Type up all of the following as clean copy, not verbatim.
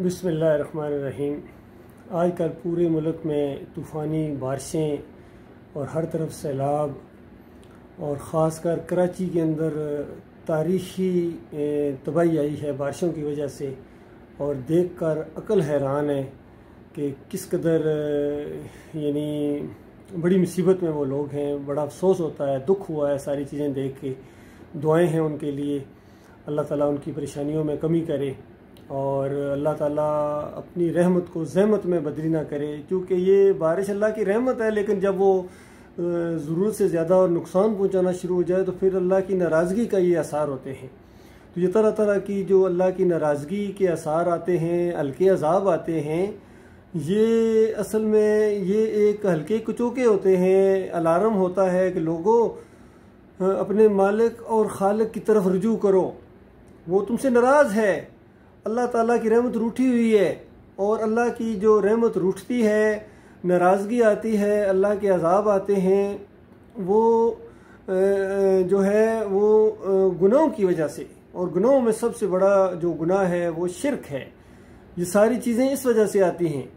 बिस्मिल्लाहिर्रहमानिर्रहीम। आजकल पूरे मुल्क में तूफ़ानी बारिशें और हर तरफ सैलाब और ख़ासकर कराची के अंदर तारीख़ी तबाही आई है बारिशों की वजह से, और देखकर अक्ल हैरान है कि किस कदर यानी बड़ी मुसीबत में वो लोग हैं। बड़ा अफसोस होता है, दुख हुआ है सारी चीज़ें देख के। दुआएं हैं उनके लिए, अल्लाह ताला उनकी परेशानियों में कमी करे और अल्लाह ताला अपनी रहमत को ज़हमत में बदली ना करे, क्योंकि ये बारिश अल्लाह की रहमत है। लेकिन जब वो ज़रूरत से ज़्यादा और नुकसान पहुंचाना शुरू हो जाए तो फिर अल्लाह की नाराज़गी का ये आसार होते हैं। तो ये तरह तरह की जो अल्लाह की नाराज़गी के आसार आते हैं, हल्के अजाब आते हैं, ये असल में ये एक हल्के कुचोके होते हैं। अलार्म होता है कि लोगों अपने मालिक और खालिक की तरफ रुजू करो, वो तुमसे नाराज़ है। अल्लाह ताला की रहमत रूठी हुई है, और अल्लाह की जो रहमत रूठती है, नाराज़गी आती है, अल्लाह के अजाब आते हैं, वो जो है वो गुनाहों की वजह से। और गुनाहों में सबसे बड़ा जो गुनाह है वो शिर्क है। ये सारी चीज़ें इस वजह से आती हैं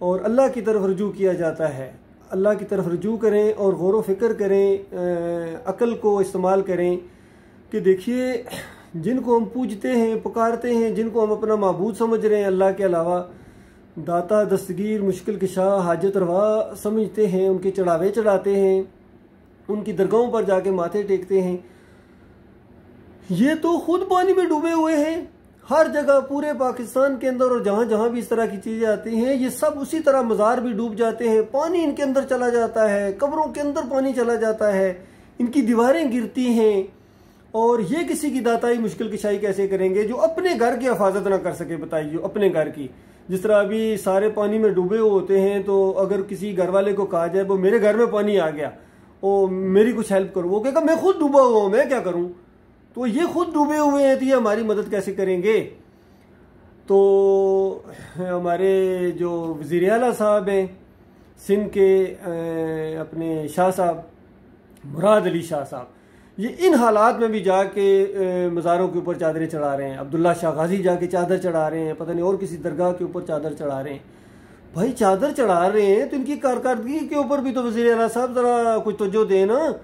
और अल्लाह की तरफ रुजू किया जाता है। अल्लाह की तरफ रुजू करें और गौर व फिक्र करें, अक्ल को इस्तेमाल करें कि देखिए जिनको हम पूजते हैं, पुकारते हैं, जिनको हम अपना माबूद समझ रहे हैं अल्लाह के अलावा, दाता, दस्तगीर, मुश्किल कुशा, हाजत रवा समझते हैं, उनके चढ़ावे चढ़ाते हैं, उनकी दरगाहों पर जाके माथे टेकते हैं, ये तो खुद पानी में डूबे हुए हैं। हर जगह पूरे पाकिस्तान के अंदर और जहाँ जहाँ भी इस तरह की चीज़ें आती हैं, ये सब उसी तरह मज़ार भी डूब जाते हैं, पानी इनके अंदर चला जाता है, कब्रों के अंदर पानी चला जाता है, इनकी दीवारें गिरती हैं। और ये किसी की दाताई मुश्किल कुशाई कैसे करेंगे जो अपने घर की हिफाजत ना कर सके? बताइए, अपने घर की। जिस तरह अभी सारे पानी में डूबे हुए होते हैं, तो अगर किसी घर वाले को कहा जाए वो मेरे घर में पानी आ गया, ओ मेरी कुछ हेल्प करो, वो कहेगा मैं खुद डूबा हुआ हूँ, मैं क्या करूँ? तो ये खुद डूबे हुए हैं, तो ये हमारी मदद कैसे करेंगे? तो हमारे जो वज़ीर आला साहब हैं सिंध के, अपने शाह साहब, मुराद अली शाह साहब, ये इन हालात में भी जाके मज़ारों के ऊपर चादरें चढ़ा रहे हैं। अब्दुल्ला शाह गाजी जाके चादर चढ़ा रहे हैं, पता नहीं और किसी दरगाह के ऊपर चादर चढ़ा रहे हैं। भाई चादर चढ़ा रहे हैं तो इनकी कारकर्दगी के ऊपर भी तो वज़ीर आला साहब ज़रा कुछ तवज्जो दें ना।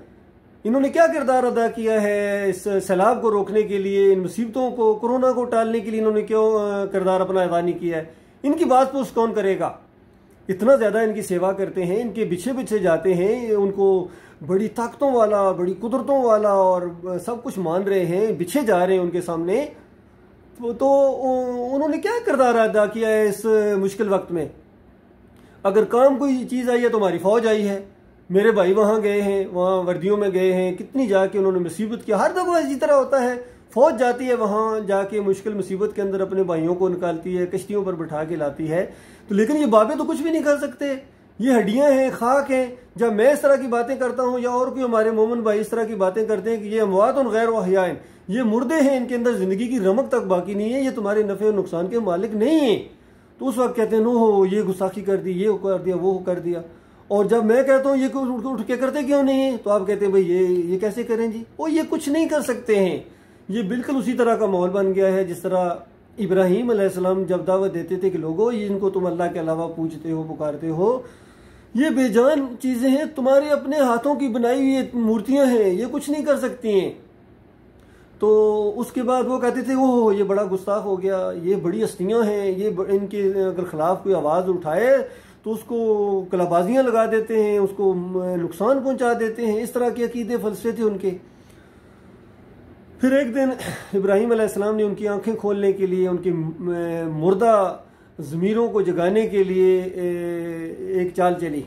इन्होंने क्या किरदार अदा किया है इस सैलाब को रोकने के लिए, इन मुसीबतों को, कोरोना को टालने के लिए इन्होंने क्यों किरदार अपना अदा नहीं किया है? इनकी बात पोस्ट कौन करेगा? इतना ज़्यादा इनकी सेवा करते हैं, इनके पीछे पीछे जाते हैं, उनको बड़ी ताकतों वाला, बड़ी कुदरतों वाला और सब कुछ मान रहे हैं, पीछे जा रहे हैं उनके सामने। तो उन्होंने क्या किरदार अदा किया है इस मुश्किल वक्त में? अगर काम कोई चीज़ आई है तो हमारी फौज आई है, मेरे भाई वहाँ गए हैं, वहाँ वर्दियों में गए हैं, कितनी जाके उन्होंने मुसीबत किया। हर दफ़ा इसी तरह होता है, फौज जाती है वहाँ जाके मुश्किल मुसीबत के अंदर अपने भाइयों को निकालती है, कश्तियों पर बिठा के लाती है। तो लेकिन ये बाबे तो कुछ भी नहीं कर सकते, ये हड्डियां हैं, खाक हैं। जब मैं इस तरह की बातें करता हूँ या और कोई हमारे मोमन भाई इस तरह की बातें करते हैं कि ये अमवात और गैर वहयान, ये मुर्दे हैं, इनके अंदर जिंदगी की रमक तक बाकी नहीं है, ये तुम्हारे नफ़े और नुकसान के मालिक नहीं है, तो उस वक्त कहते हैं नो हो, ये गुस्ताखी कर दी, ये कर दिया, वो कर दिया। और जब मैं कहता हूँ ये उठ के करते क्यों नहीं है, तो आप कहते हैं भाई ये कैसे करें जी, वो ये कुछ नहीं कर सकते हैं। ये बिल्कुल उसी तरह का माहौल बन गया है जिस तरह इब्राहीम अलैहिस्सलाम जब दावत देते थे कि लोगों इनको तुम अल्लाह के अलावा पूजते हो, पुकारते हो, ये बेजान चीज़ें हैं, तुम्हारे अपने हाथों की बनाई हुई मूर्तियां हैं, ये कुछ नहीं कर सकती हैं। तो उसके बाद वो कहते थे ओह ये बड़ा गुस्ताख हो गया, ये बड़ी हस्तियां हैं, ये इनके अगर खिलाफ कोई आवाज़ उठाए तो उसको कलाबाजियाँ लगा देते हैं, उसको नुकसान पहुंचा देते हैं। इस तरह के अकीदे फलसफे थे उनके। फिर एक दिन इब्राहीम अलैहिस्सलाम ने उनकी आंखें खोलने के लिए, उनकी मुर्दा ज़मीरों को जगाने के लिए एक चाल चली।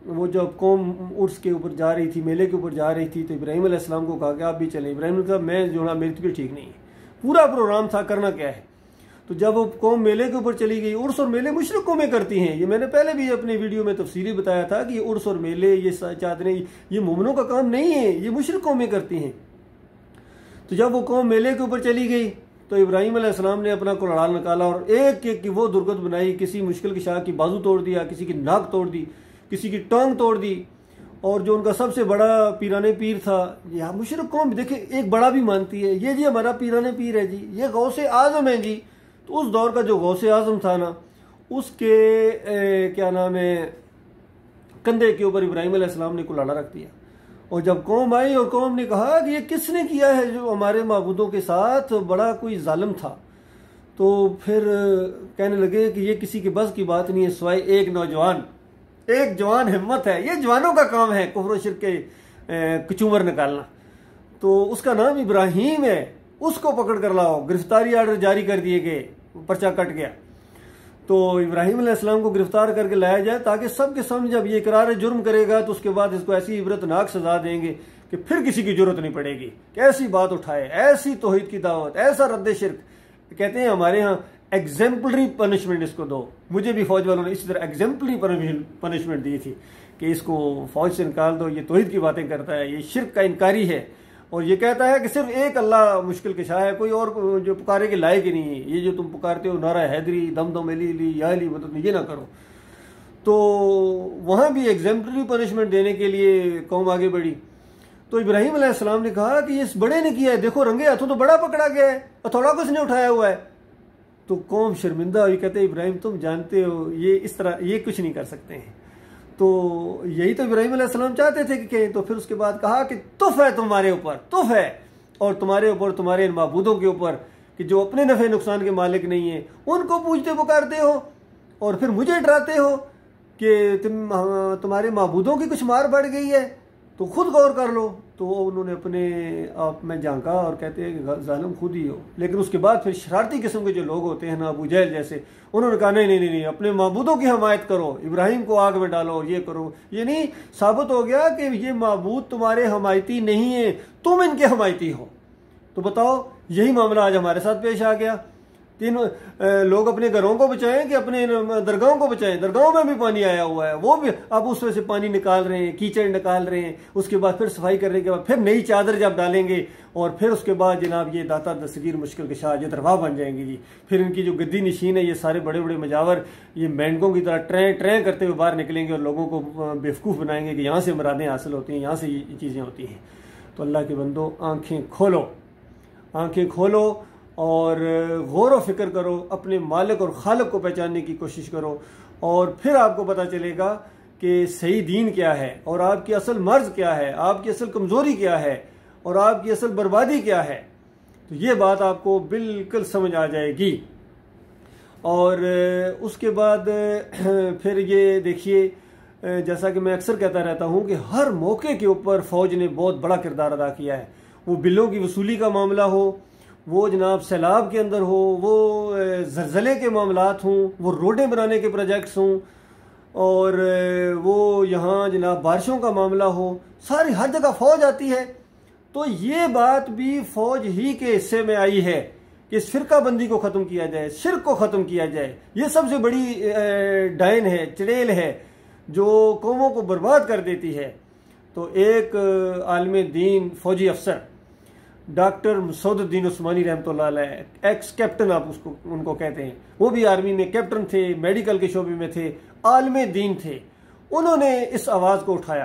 वो जब कौम उर्स के ऊपर जा रही थी, मेले के ऊपर जा रही थी, तो इब्राहीम अलैहिस्सलाम को कहा कि आप भी चलें। इब्राहीम ने कहा मैं जो है मेरी तबीयत ठीक नहीं है। पूरा प्रोग्राम था, करना क्या है। तो जब वो कौम मेले के ऊपर चली गई, उर्स और मेले मुशरिक कौमें करती हैं, ये मैंने पहले भी अपनी वीडियो में तफसीली बताया था कि ये उर्स और मेले, ये चादरें, ये मोमिनों का काम नहीं है, ये मुशरिक कौमें करती हैं। तो जब वो कौम मेले के ऊपर चली गई तो इब्राहीम अलैहिस्सलाम ने अपना कुरान निकाला और एक एक की वो दुर्गत बनाई। किसी मुश्किल की शाह की बाजू तोड़ दिया, किसी की नाक तोड़ दी, किसी की टांग तोड़ दी। और जो उनका सबसे बड़ा पीराने पीर था, यह मुशरिक कौम देखिए एक बड़ा भी मानती है, ये जी हमारा पीराने पीर है जी, ये गौसे आजम है जी, तो उस दौर का जो गौसे आजम था ना, उसके क्या नाम है, कंधे के ऊपर इब्राहिम अलैहिस्सलाम ने कुल्हाड़ा रख दिया। और जब कौम आई और कौम ने कहा कि ये किसने किया है जो हमारे माबूदों के साथ, बड़ा कोई जालिम था, तो फिर कहने लगे कि ये किसी के बस की बात नहीं है सिवाय एक नौजवान, एक जवान हिम्मत है, ये जवानों का काम है कुफ्र शिर्क के कचूमर निकालना। तो उसका नाम इब्राहिम है, उसको पकड़ कर लाओ। गिरफ्तारी आर्डर जारी कर दिए गए, पर्चा कट गया। तो इब्राहिम अलैहिस्सलाम को गिरफ्तार करके लाया जाए ताकि सबके सामने जब ये इकरार जुर्म करेगा तो उसके बाद इसको ऐसी इबरतनाक सजा देंगे कि फिर किसी की जरूरत नहीं पड़ेगी कि ऐसी बात उठाए, ऐसी तौहीद की दावत, ऐसा रद्द शिर्क। कहते हैं हमारे यहाँ एग्जेम्पलरी पनिशमेंट इसको दो। मुझे भी फौज वालों ने इसी तरह एग्जेम्पलरी पनिशमेंट दी थी कि इसको फौज से निकाल दो, ये तौहीद की बातें करता है, ये शिर्क का इनकारी है और ये कहता है कि सिर्फ एक अल्लाह मुश्किल कशा है, कोई और जो पुकारे के लायक ही नहीं है। ये जो तुम पुकारते हो नारा हैदरी, दम दम अली अली या अली, मतलब ये ना करो। तो वहाँ भी एग्जेम्पलरी पनिशमेंट देने के लिए कौम आगे बढ़ी। तो इब्राहिम अलैहिस्सलाम ने कहा कि इस बड़े ने किया है, देखो रंगे हाथों तो बड़ा पकड़ा गया है और थोड़ा कुछ नहीं उठाया हुआ है। तो कौम शर्मिंदा हुई, कहते इब्राहिम तुम जानते हो ये इस तरह ये कुछ नहीं कर सकते हैं। तो यही तो इब्राहिम अलैहिस्सलाम चाहते थे कि कहें। तो फिर उसके बाद कहा कि तुफ है तुम्हारे ऊपर, तुफ है और तुम्हारे ऊपर, तुम्हारे इन माबूदों के ऊपर कि जो अपने नफे नुकसान के मालिक नहीं है, उनको पूजते पुकारते हो और फिर मुझे डराते हो कि तुम्हारे माबूदों की कुछ मार बढ़ गई है, तो खुद गौर कर लो। तो उन्होंने अपने आप में झांका और कहते हैं कि जालिम खुद ही हो। लेकिन उसके बाद फिर शरारती किस्म के जो लोग होते हैं ना, अबू जहल जैसे, उन्होंने कहा नहीं नहीं नहीं, अपने माबूदों की हमायत करो, इब्राहिम को आग में डालो, ये करो। ये नहीं, साबित हो गया कि ये माबूद तुम्हारे हमायती नहीं है, तुम इनके हमायती हो। तो बताओ, यही मामला आज हमारे साथ पेश आ गया। तीनों लोग अपने घरों को बचाएं कि अपने दरगाहों को बचाएं। दरगाहों में भी पानी आया हुआ है, वो भी अब उसमें से पानी निकाल रहे हैं, कीचड़ निकाल रहे हैं। उसके बाद फिर सफाई करने के बाद फिर नई चादर जब डालेंगे और फिर उसके बाद जनाब ये दाता दस्तगीर मुश्किल कशा ये दरगाह बन जाएंगी जी। फिर इनकी जो गद्दी नशीन है, ये सारे बड़े बड़े मजावर ये मेंढकों की तरह ट्रें ट्रें करते हुए बाहर निकलेंगे और लोगों को बेवकूफ़ बनाएंगे कि यहाँ से मुरादें हासिल होती हैं, यहाँ से ये चीज़ें होती हैं। तो अल्लाह के बंदो, आँखें खोलो, आँखें खोलो और गौर व फिक्र करो, अपने मालिक और खालिक को पहचानने की कोशिश करो और फिर आपको पता चलेगा कि सही दीन क्या है और आपकी असल मर्ज क्या है, आपकी असल कमज़ोरी क्या है और आपकी असल बर्बादी क्या है। तो ये बात आपको बिल्कुल समझ आ जाएगी। और उसके बाद फिर ये देखिए, जैसा कि मैं अक्सर कहता रहता हूँ कि हर मौके के ऊपर फ़ौज ने बहुत बड़ा किरदार अदा किया है। वो बिलों की वसूली का मामला हो, वो जनाब सैलाब के अंदर हो, वो ज़लज़ले के मामलात हों, वो रोडें बनाने के प्रोजेक्ट्स हों और वो यहाँ जनाब बारिशों का मामला हो, सारी हर जगह फ़ौज आती है। तो ये बात भी फ़ौज ही के हिस्से में आई है कि इस फ़िरकाबंदी को ख़त्म किया जाए, शिर्क को ख़त्म किया जाए। ये सबसे बड़ी डायन है, चड़ेल है जो कौमों को बर्बाद कर देती है। तो एक आलिम दीन फ़ौजी अफसर डॉक्टर मसूदुद्दीन उस्मानी रहमतुल्लाह अलैह, एक्स कैप्टन आप उसको उनको कहते हैं, वो भी आर्मी में कैप्टन थे, मेडिकल के शोबे में थे, आलिम दीन थे। उन्होंने इस आवाज़ को उठाया।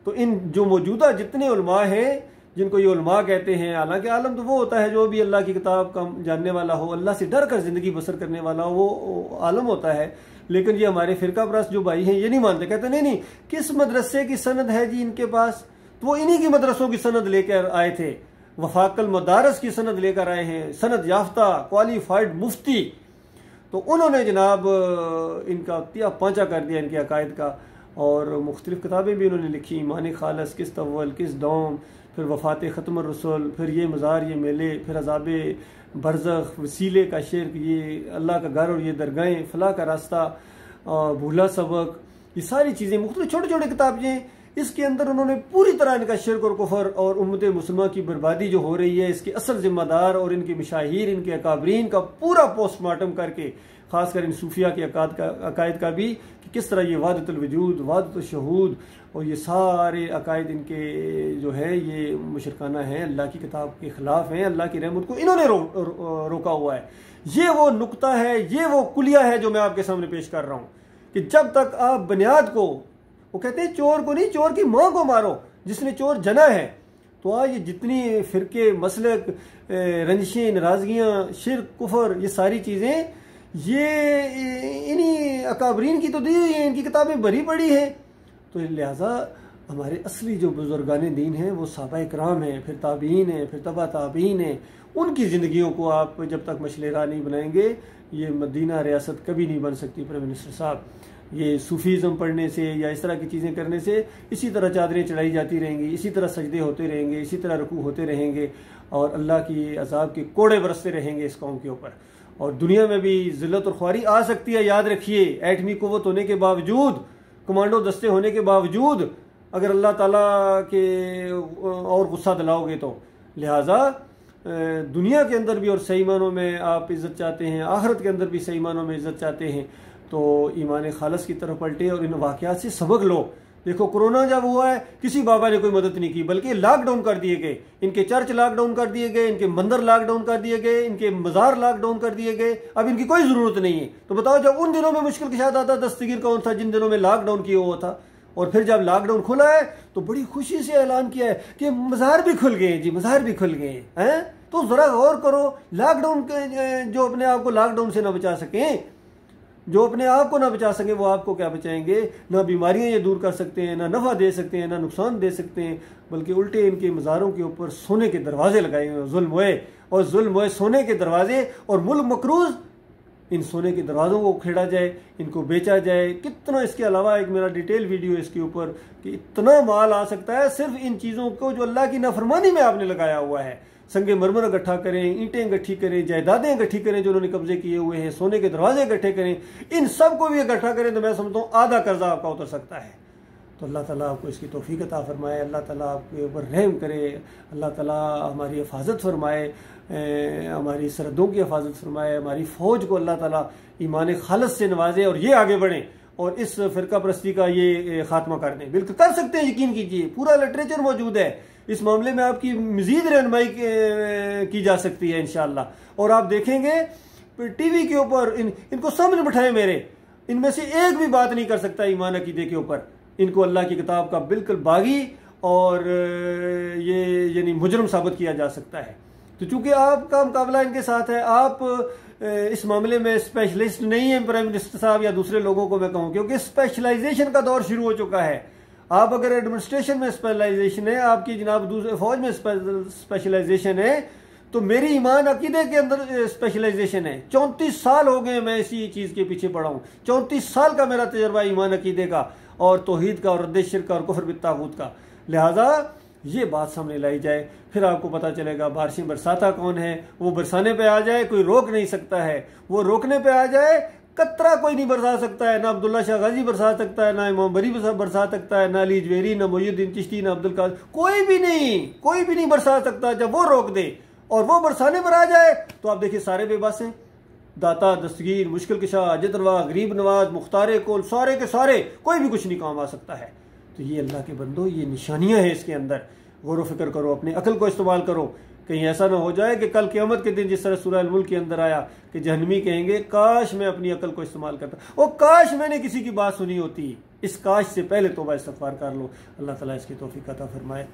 तो इन जो मौजूदा जितने उलमा हैं, जिनको ये उलमा कहते हैं, हालांकि आलम तो वो होता है जो भी अल्लाह की किताब का जानने वाला हो, अल्लाह से डर कर ज़िंदगी बसर करने वाला हो, वो आलम होता है। लेकिन ये हमारे फ़िरका परस्त जो भाई हैं ये नहीं मानते, कहते नहीं नहीं, किस मदरसे की सनद है जी इनके पास, तो वो इन्हीं की मदरसों की सनद लेकर आए थे, वफाकल मदारस की सनद लेकर आए हैं, सनद याफ्ता क्वालिफाइड मुफ्ती। तो उन्होंने जनाब इनका तिया पांचा कर दिया इनके अकायद का, और मुख्तलिफ किताबें भी उन्होंने लिखी, ईमान खालस, किस अव्वल, किस दौम, फिर वफ़ात ख़त्म रसूल, फिर ये मज़ार, ये मेले, फिर अज़ाब बरज़ख, वसीले का शिर्क, ये अल्लाह का घर और ये दरगाहें, फ़लाह का रास्ता, भूला सबक, ये सारी चीज़ें मुख्तलिफ छोटे छोटे किताबें। इसके अंदर उन्होंने पूरी तरह इनका शिर्क और कुफर और उम्मत मुस्लिमा की बर्बादी जो हो रही है, इसके असल जिम्मेदार और इनके मशाहिर, इनके अकाबरीन का पूरा पोस्टमार्टम करके, ख़ासकर इन सूफिया के अकायद का भी, कि किस तरह ये वादतुल वजूद, वादतुल शहूद और ये सारे अकायद इनके जो है ये मुशरकाना हैं, अल्लाह की किताब के ख़िलाफ़ हैं, अल्लाह की रहमत को इन्होंने रोका हुआ है। ये वो नुक्ता है, ये वो कुलिया है जो मैं आपके सामने पेश कर रहा हूँ कि जब तक आप बुनियाद को, वो कहते हैं चोर को नहीं, चोर की माँ को मारो जिसने चोर जना है। तो आज ये जितनी फ़िरके, मसलक, रंजिशें, नाराज़गियाँ, शिर्क, कुफर, ये सारी चीज़ें ये इन्हीं अकाबरीन की तो दी हुई हैं, इनकी किताबें भरी पड़ी हैं। तो लिहाजा हमारे असली जो बुजुर्गान दीन हैं वो सहाबा इकराम हैं, फिर ताबीन हैं, फिर तबा ताबीन हैं। उनकी ज़िंदगियों को आप जब तक मशले राह नहीं बनाएंगे, ये मदीना रियासत कभी नहीं बन सकती। प्राइम मिनिस्टर साहब, ये सूफीज़म पढ़ने से या इस तरह की चीज़ें करने से इसी तरह चादरें चढ़ाई जाती रहेंगी, इसी तरह सजदे होते रहेंगे, इसी तरह रुकू होते रहेंगे और अल्लाह की अजाब के कोड़े बरसते रहेंगे इस कौम के ऊपर। और दुनिया में भी ज़िल्लत और ख्वारी आ सकती है, याद रखिए। एटमी कुव्वत होने के बावजूद, कमांडो दस्ते होने के बावजूद, अगर अल्लाह ताला के और गुस्सा दिलाओगे तो। लिहाजा दुनिया के अंदर भी और सही मानों में आप इज़्ज़त चाहते हैं, आखिरत के अंदर भी सही मानों में इज़्ज़त चाहते हैं, तो ईमान खालस की तरफ पलटे और इन वाक़यात से सबक लो। देखो, कोरोना जब हुआ है किसी बाबा ने कोई मदद नहीं की, बल्कि लॉकडाउन कर दिए गए। इनके चर्च लॉकडाउन कर दिए गए, इनके मंदिर लॉकडाउन कर दिए गए, इनके मज़ार लॉकडाउन कर दिए गए। अब इनकी कोई ज़रूरत नहीं है। तो बताओ, जब उन दिनों में मुश्किल कुशा आता, दस्तगीर कौन था जिन दिनों में लॉकडाउन किया हुआ था? और फिर जब लॉकडाउन खुला है तो बड़ी खुशी से ऐलान किया है कि मज़ार भी खुल गए जी, मज़ार भी खुल गए हैं। तो ज़रा गौर करो, लॉकडाउन के जो अपने आप को लॉकडाउन से ना बचा सकें, जो अपने आप को ना बचा सके, वो आपको क्या बचाएंगे? ना बीमारियां ये दूर कर सकते हैं, ना नफ़ा दे सकते हैं, ना नुकसान दे सकते हैं, बल्कि उल्टे इनके मज़ारों के ऊपर सोने के दरवाजे लगाए हुए, जुल्म हुए और जुल्म हुए सोने के दरवाजे। और मुल्क मकरूज, इन सोने के दरवाज़ों को खेड़ा जाए, इनको बेचा जाए। कितना इसके अलावा एक मेरा डिटेल वीडियो है इसके ऊपर कि इतना माल आ सकता है सिर्फ इन चीज़ों को जो अल्लाह की नाफरमानी में आपने लगाया हुआ है। संगे मरमर इकट्ठा करें, ईंटें इकट्ठी करें, जायदादें इकट्ठी करें जो उन्होंने कब्जे किए हुए हैं, सोने के दरवाजे इकट्ठे करें, इन सब को भी इकट्ठा करें तो मैं समझता हूँ आधा कर्जा आपका उतर सकता है। तो अल्लाह ताला आपको इसकी तौफीक अता फरमाए, अल्लाह ताला आपके ऊपर रहम करे, अल्लाह ताला हमारी हिफाजत फरमाए, हमारी सरहदों की हिफाजत फरमाए, हमारी फ़ौज को अल्लाह ताला ईमान खालस से नवाजे और ये आगे बढ़ें और इस फ़िरका परस्ती का ये ख़ात्मा कर दें। बिल्कुल कर सकते हैं, यकीन कीजिए, पूरा लिटरेचर मौजूद है इस मामले में, आपकी मज़ीद रहनुमाई की जा सकती है इंशाअल्लाह। और आप देखेंगे टीवी के ऊपर इनको सामने बिठाएं मेरे, इनमें से एक भी बात नहीं कर सकता ईमान अकीदे के ऊपर। इनको अल्लाह की किताब का बिल्कुल बागी और ये यानी मुजरम साबित किया जा सकता है। तो चूंकि आपका मुकाबला इनके साथ है, आप इस मामले में स्पेशलिस्ट नहीं है प्राइम मिनिस्टर साहब या दूसरे लोगों को मैं कहूँ, क्योंकि स्पेशलाइजेशन का दौर शुरू हो चुका है। आप अगर एडमिनिस्ट्रेशन में स्पेशलाइजेशन है, आपकी जनाब दूसरे फौज में स्पेशलाइजेशन है, तो मेरी ईमान अकीदे के अंदर स्पेशलाइजेशन है। 34 साल हो गए मैं इसी चीज़ के पीछे पड़ा हूँ। 34 साल का मेरा तजर्बा ईमान अकीदे का और तौहीद का और रद्द शिर्क का और कुफ्र बित्तागूत का। लिहाजा ये बात सामने लाई जाए, फिर आपको पता चलेगा बारिशें बरसाता कौन है। वो बरसाने पे आ जाए कोई रोक नहीं सकता है, वो रोकने पे आ जाए कतरा कोई नहीं बरसा सकता है। ना अब्दुल्ला शाह गाजी बरसा सकता है, ना इमाम बरी बरसा सकता है, ना अली जवेरी, ना मोइनुद्दीन चिश्ती, ना अब्दुल कादिर, कोई भी नहीं बरसा सकता। जब वो रोक दे और वो बरसाने पर आ जाए तो आप देखिए सारे बेबस हैं। दाता, दस्तगीर, मुश्किल कुशा, अजतरवा, गरीब नवाज, मुख्तार कुल, सारे के सारे, कोई भी कुछ नहीं काम आ सकता है। तो ये अल्लाह के बंदो, ये निशानियां हैं इसके अंदर। गौर व फिक्र करो, अपनी अकल को इस्तेमाल करो। कहीं ऐसा ना हो जाए कि कल क़यामत के दिन जिस तरह सूरह अल मुल्क के अंदर आया कि जहन्नमी कहेंगे काश मैं अपनी अकल को इस्तेमाल करता, ओ काश मैंने किसी की बात सुनी होती। इस काश से पहले तौबा इस्तग़फ़ार कर लो। अल्लाह ताला इसकी तौफीक अता फरमाए।